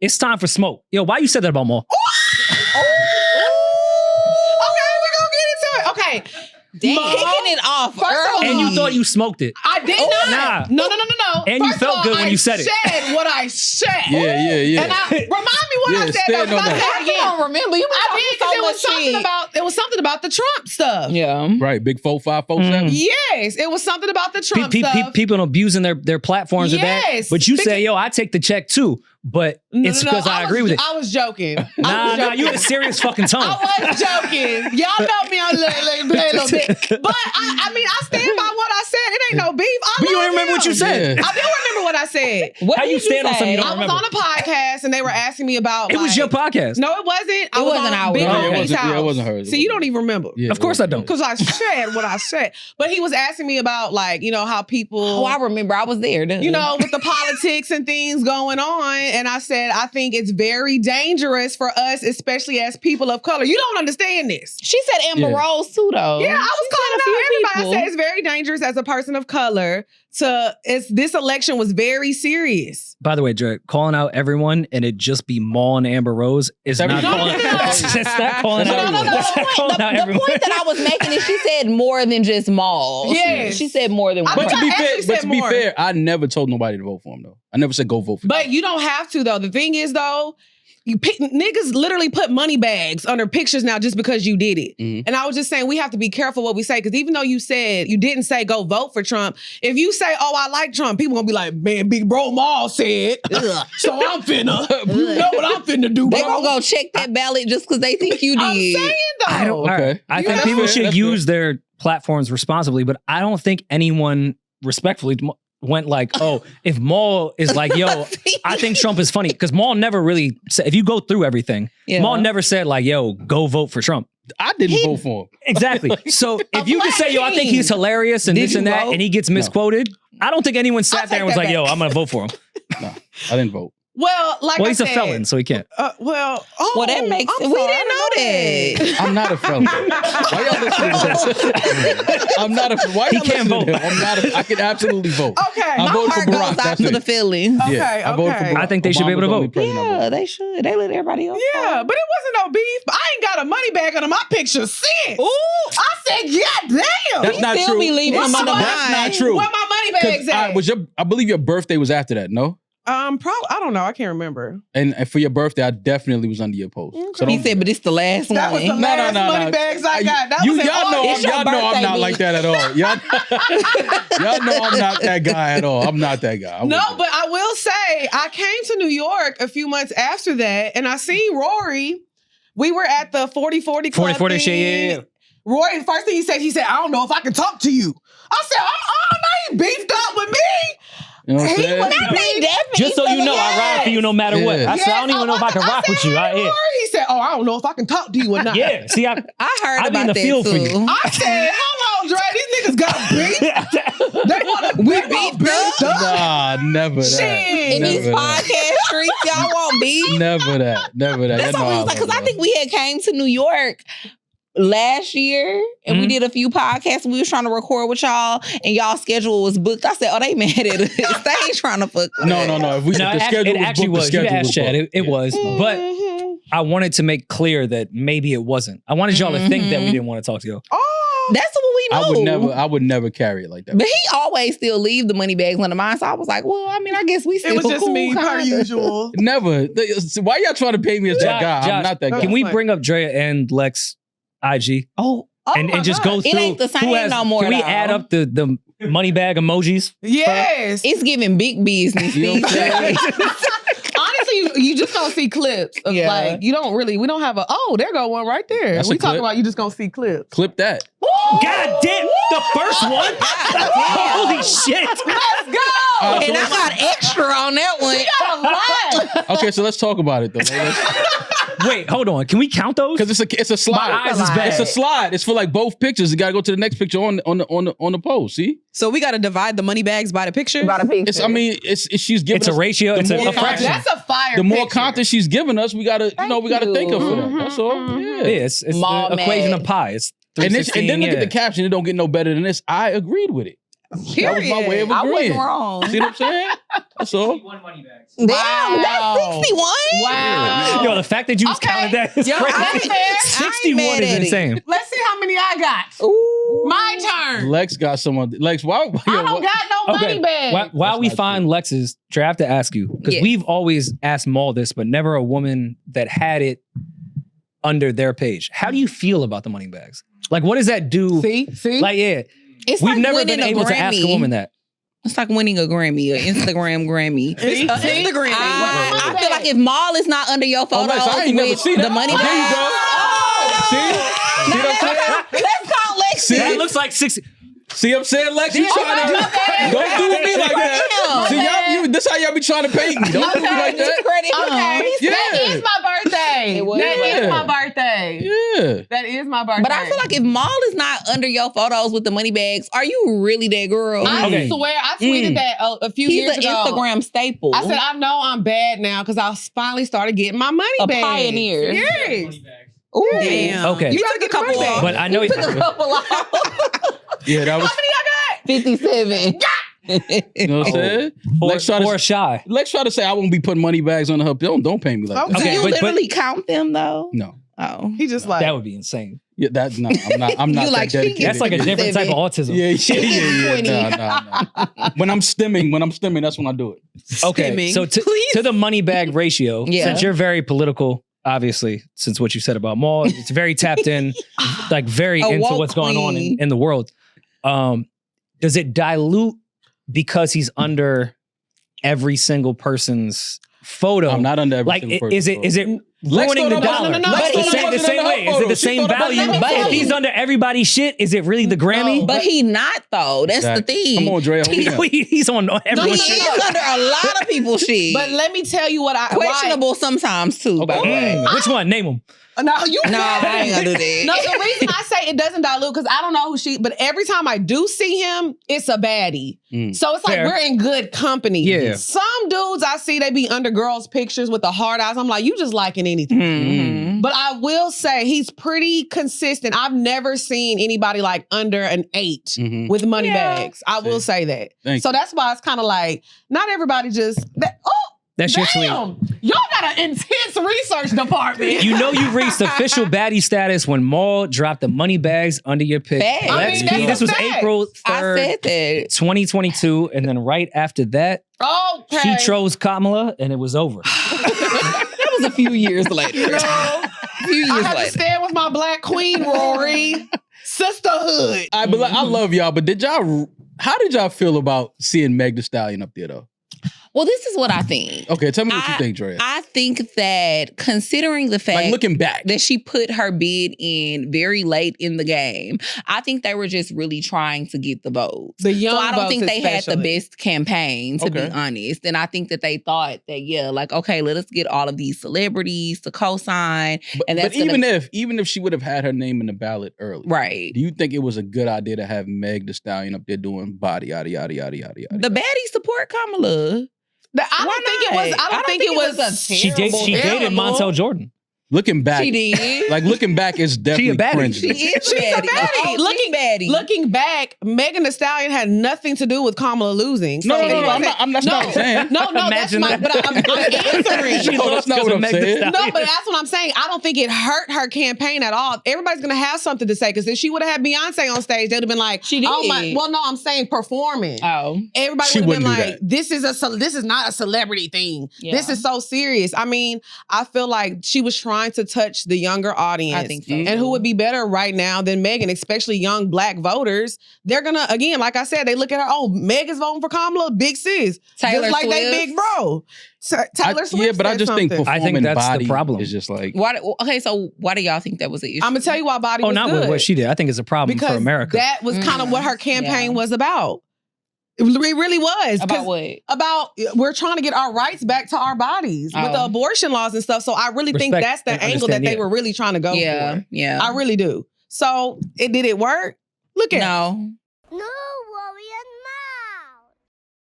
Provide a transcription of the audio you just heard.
It's time for smoke. Yo, why you said that about Maul? Okay, we're gonna get into it. Okay. Kicking it off early. And you thought you smoked it. I did not. Nah. No. And you felt good when you said it. I said what I said. Yeah. And remind me what I said. stand on that. I don't remember. You I did because it was something about the Trump stuff. Yeah. Right, big 4, 5, 4, 7. Yes, it was something about the Trump stuff. People abusing their platforms with that. Yes. But you say, yo, I take the check too. But it's because I agree with it. I was joking. Nah, you had a serious fucking tone. I was joking. Y'all know me. I'm play a little bit. But I mean, I stand by what I said. It ain't no beef. But you don't remember what you said. Yeah. I do remember what I said. What How did you stand on something you don't I was remember? on a podcast and they were asking me about. It was your podcast. No, it wasn't. I It was wasn't on ours. Big No, Homie's it wasn't- house. yeah, it wasn't hers. It See, you wasn't. don't even remember. Yeah, Of course I don't. Because I said what I said. But he was asking me about, like, you know, how people. Oh, I remember. I was there. You know, with the politics and things going on. And I said, I think it's very dangerous for us, especially as people of color. You don't understand this. She said Amber Yeah. Rose too, though. Yeah, I was She said calling a few out everybody. I people. said it's very dangerous as a person of color this election was very serious. By the way, Drea, calling out everyone and it just be Maul and Amber Rose is not No, calling no, no. It's not calling out everyone. That's not calling out The everyone. point that I was making is she said more than just Maul. Yes. She said more than one. But to I be actually fair, said more. I never told nobody to vote for him though. I never said go vote for him. But you don't have to, though. The thing is, though, niggas literally put money bags under pictures now just because you did it. Mhm. And I was just saying we have to be careful what we say, because even though you didn't say go vote for Trump, if you say, oh, I like Trump, people gonna be like, man, Big Bro Maul said, so I'm finna, you know what I'm finna do, They bro. gonna go check that ballot just because they think you did. I'm saying, though. Okay. I You think know? people That's should fair. use their platforms responsibly, but I don't think anyone respectfully went like, oh, if Maul is like, yo, I think Trump is funny. Because Maul never really said, if you go through everything, Yeah. Maul never said like, yo, go vote for Trump. I didn't vote for him. Exactly. So if you just say, yo, I think he's hilarious and Did this and you that, vote? and he gets misquoted, I don't think anyone sat I'll there and take was that like, yo, back. I'm going to vote for him. No, I didn't vote. Well, like Well, I he's said, a felon, so he can't. Well, That makes I'm we sorry, didn't know that. I'm not a felon. Why y'all listening to this? I'm not a. Why He y'all can't listening to vote. him? I'm not. I can absolutely vote. Okay. I My voted for Heart goes Barack. out That's to the it. feelings. Okay, Yeah, I voted for okay. Barack. I think they should be able to Obama's the only vote. president I Yeah, voted they should. They let everybody else Yeah, vote. but it wasn't no beef. I ain't got a money bag under my picture since. Ooh. I said, God damn. That's not still true. be leaving them under That's mine. not true. Where my money bags at? I believe your birthday was after that. No. I don't know. I can't remember. And for your birthday, I definitely was under your post. So He don't- said, but it's the last That was the one. last money bags I got. That was in y'all know, August. It's your y'all know I'm birthday, not B. like that at all. Y'all know I'm not that guy at all. I'm not that guy. I No, wouldn't. but I will say, I came to New York a few months after that, and I seen Rory. We were at the 40-40 Club 40-40 thing. shit, yeah. Rory, the first thing he said, I don't know if I can talk to you. I said, he beefed up with me. You know what I'm He saying? was Just so you know, I ride for you no matter what. Yeah. I said, I don't even know if I can rock with you. Hey, Rory. He said, I don't know if I can talk to you or not. Yeah, see, I heard I be in about the that field too. for you. I said, hold on, Dre, these niggas got beef. They want to beef up. Nah, never that. Shit. In these Never that. podcast streets, y'all won't be. Never that. Never that. That's Y'all know what we I was like, love because I y'all. think we had came to New York last year and we Mhm. did a few podcasts and we was trying to record with y'all and y'all schedule was booked. I said, oh, they mad at us. They ain't trying to fuck with No. us. If No, the schedule it was actually booked, was. the You schedule asked was Chad. booked. It was. But Mhm. I wanted to make clear that maybe it wasn't. I wanted y'all to think that we didn't want to talk to you. Oh, That's what we know. I would never carry it like that. But he always still leave the money bags under mine. So I was like, well, I mean, I guess we still it was just cool, me, per kinda. usual. Never. Why y'all trying to pay me as that guy? I'm Josh, not that guy. Can we Fine. bring up Drea and Lex IG Oh, and my just God. go It through ain't the same who has, no more, Can we though. add up the money bag emojis? Yes. it's giving big business You know these what I'm saying? days. Honestly, you just gonna see clips of Yeah. like we don't have there go one right there. That's a We talking clip. about you just gonna see clips. Clip that. God damn! The first one? Holy shit! Let's go. Uh, And I got extra on that one. Okay, so let's talk about it though. Wait, hold on. Can we count those? Because it's a slide. My eyes is bad. It's a slide. It's for like both pictures. You gotta go to the next picture on the post. See, So we got to divide the money bags by the picture. it's she's giving. It's a us ratio. the It's a more fraction. That's a fire. The more picture. content she's giving us, we gotta thank her for that. That's all. Yeah, Yeah. it's Mall the equation mag. of pi. It's And 316, then look at yeah. the caption. It don't get no better than this. I agreed with it. That was my way of I wasn't agreeing. wrong. See what I'm saying? That's all. Moneybags. Damn, Wow. that's 61. Wow. Yo, the fact that you Okay. counted that is Yo, crazy. that's fair. 61 mad is at it. insane. Let's see how many I got. Ooh. My turn. Lex got someone. Lex, why? I don't got no money bag. While we not find Lex's, Trey, I have to ask you, because Yes. we've always asked Maul this, but never a woman that had it under their page. How do you feel about the money bags? Like, what does that do? See? Like, yeah, It's we've like never winning been able to ask a Grammy. woman that. It's like winning a Grammy, an Instagram Grammy. See? Instagram. I feel like if Maul is not under your photos Lex, I ain't never with seen the that. money There you bags. go. Oh. See? See what I'm saying? Let's call Lex. See? That looks like 60. See what I'm saying, Lex? You trying to don't do with me like that. Damn. See, y'all, this how y'all be trying to paint me. Don't do me like that. Credit him. Okay. Yeah. That is my birthday. It was. That is Yeah. my birthday. Yeah. That is my birthday. But I feel like if Maul is not under your photos with the money bags, are you really that girl? I Okay. swear, I tweeted that a few He's years an ago. Instagram staple. I said, I know I'm bad now because I finally started getting my money A back. pioneer. Yes. Ooh. Damn. Okay. You took a couple off. But I know You took a couple off. Yeah, that was, How many I got? 57. you know what I'm saying? Lex try Or to, shy. Lex try to say I won't be putting money bags on her. Don't pay me like Okay. that. Do you but- literally count them though? No. Oh. He just like, That would be insane. Yeah, no, I'm not You like, that she dedicated. That's like a different type of autism. Yeah. No. When I'm stimming, that's when I do it. Okay, Stimming. so to the money bag ratio, Yeah. since you're very political, obviously, since what you said about Maul, it's very tapped in, like very A into woke what's going on queen. in the world. Does it dilute because he's under every single person's photo? I'm not under every like, single is it Lex ruining the thought I dollar? was- no, Like, Lex thought I the wasn't same under her way. Is it photo. the She same thought I was value? under her If photo. he's under everybody's shit, is it really the Grammy? But he not though. That's the Exactly. thing. Come on, Drea. hold me up. He's on He everyone's shit. is under a lot of people's shit. but let me tell you what I questionable sometimes too. By the way. Which one? Name them. No, you No, I ain't gonna do that. No, the reason I say it doesn't dilute because I don't know who but every time I do see him, it's a baddie. Mm. So it's like Fair. we're in good company. Yeah. Some dudes I see they be under girls' pictures with the hard eyes. I'm like, you just liking anything. Mhm. But I will say he's pretty consistent. I've never seen anybody like under an 8 Mhm. with money Yeah. bags. I will say that. Thank So that's why it's kind of like not everybody just That's your tweet. damn. Y'all got an intense research department. You know you reached official baddie status when Maul dropped the money bags under your pic. Facts. Let's I mean, be. This that's was a fact. April I 3rd, said that. 2022. And then right after that, Okay. he chose Kamala and it was over. That was a few years later. You know, A few I years have to later. stand with my black queen, Rory. Sisterhood. I love y'all, but how did y'all feel about seeing Meg Thee Stallion up there though? Well, this is what I think. Okay, tell me what you think, Drea. I think that considering the fact Like looking back. that she put her bid in very late in the game, I think they were just really trying to get the votes. The young So I don't votes think they had the especially. best campaign, to be Okay. honest. And I think that they thought that, yeah, like, okay, let us get all of these celebrities to co-sign. And that's but gonna- even if she would have had her name in the ballot early, Right. do you think it was a good idea to have Meg Thee Stallion up there doing body, yada, yada, yada, yada, yada? The baddies support Kamala. I don't think it was. I don't think it was. She dated terrible. Montel Jordan. Looking back, She did. like looking back is definitely baddie. cringe. She is She's a baddie. baddie. Oh, Looking- baddie. Looking back, Megan Thee Stallion had nothing to do with Kamala losing. No, So no, no, anyway, I'm not no, saying. No, that's Imagine my. that. But I'm answering. She No, lost that's not 'cause what of I'm Meg Thee saying. Stallion. No, but that's what I'm saying. I don't think it hurt her campaign at all. Everybody's gonna have something to say because if she would have had Beyonce on stage, they'd have been like, She did. "Oh my!" Well, no, I'm saying performing. Oh. Everybody She would have been wouldn't do like, "This is not a celebrity thing. Yeah. This is so serious." I mean, I feel like she was trying to touch the younger audience. I think so. And who would be better right now than Megan, especially young black voters? They're gonna, again, like I said, they look at her, oh, Meg is voting for Kamala, big sis. Taylor just like they Swift. big bro. Taylor Swift. Yeah, but I said just think something. I performing think that's the body problem. is just like Why? Okay, so why do y'all think that was an issue? I'm gonna tell you why body Oh, was not good. with what she did. I think it's a problem because for America. that was kind of what her campaign was about. It really was. About 'Cause what? About we're trying to get our rights back to our bodies with the Oh. abortion laws and stuff. So I really think Respect that's the and angle that understand, they yeah. were really trying to go Yeah, for. yeah. I really do. So did it work? Look at No. No